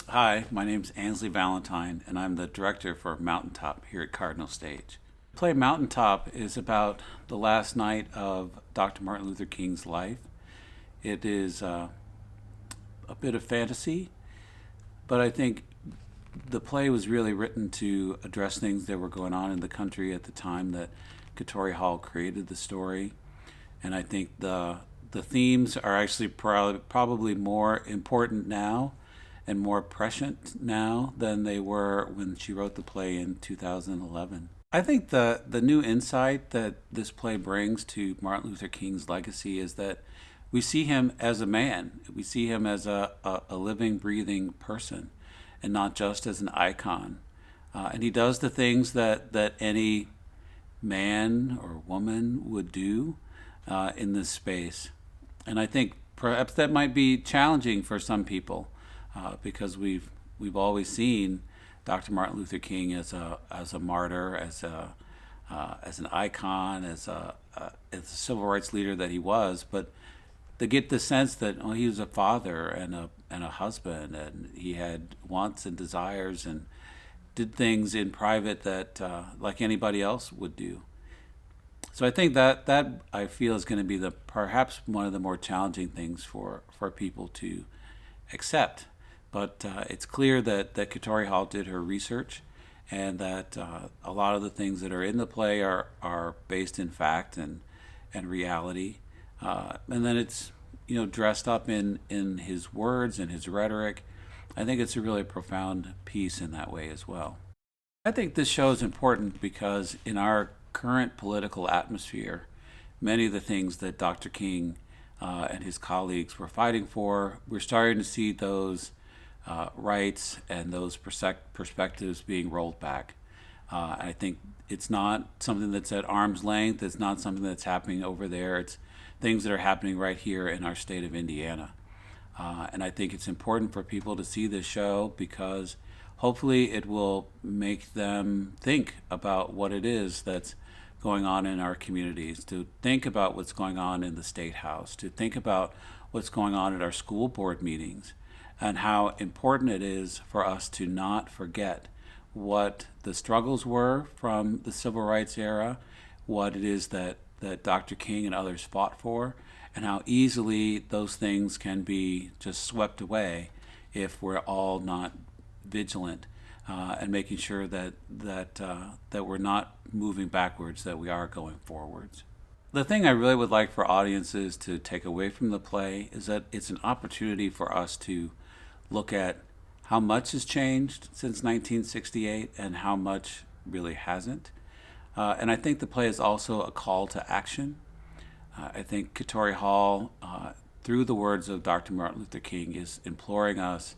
Hi, my name's Ansley Valentine, and I'm the director for Mountaintop here at Cardinal Stage. The play Mountaintop is about the last night of Dr. Martin Luther King's life. It is a bit of fantasy, but I think the play was really written to address things that were going on in the country at the time that Katori Hall created the story. And I think the themes are actually probably more important now and more prescient now than they were when she wrote the play in 2011. I think the new insight that this play brings to Martin Luther King's legacy is that we see him as a man. We see him as a living, breathing person and not just as an icon. And he does the things that any man or woman would do in this space. And I think perhaps that might be challenging for some people because we've always seen Dr. Martin Luther King as a martyr, as an icon, as a civil rights leader that he was, but they get the sense that he was a father and a husband, and he had wants and desires and did things in private that like anybody else would do. So I think that I feel is going to be perhaps one of the more challenging things for people to accept. But it's clear that Katori Hall did her research, and that a lot of the things that are in the play are based in fact and reality. And then it's dressed up in his words and his rhetoric. I think it's a really profound piece in that way as well. I think this show is important because in our current political atmosphere, many of the things that Dr. King and his colleagues were fighting for, we're starting to see those rights and those perspectives being rolled back. I think it's not something that's at arm's length. It's not something that's happening over there. It's things that are happening right here in our state of Indiana. And I think it's important for people to see this show because hopefully it will make them think about what it is that's going on in our communities, to think about what's going on in the State House, to think about what's going on at our school board meetings, and how important it is for us to not forget what the struggles were from the civil rights era, what it is that Dr. King and others fought for, and how easily those things can be just swept away if we're all not vigilant and making sure that we're not moving backwards, that we are going forwards. The thing I really would like for audiences to take away from the play is that it's an opportunity for us to look at how much has changed since 1968 and how much really hasn't. And I think the play is also a call to action. I think Katori Hall, through the words of Dr. Martin Luther King, is imploring us,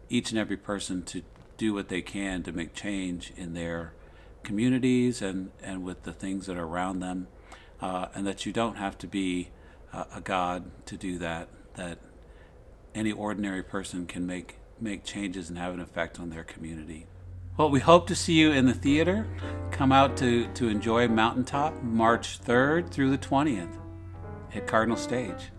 each and every person, to do what they can to make change in their communities and with the things that are around them, and that you don't have to be a god to do that, that any ordinary person can make changes and have an effect on their community. Well, we hope to see you in the theater. Come out to enjoy Mountaintop March 3rd through the 20th at Cardinal Stage.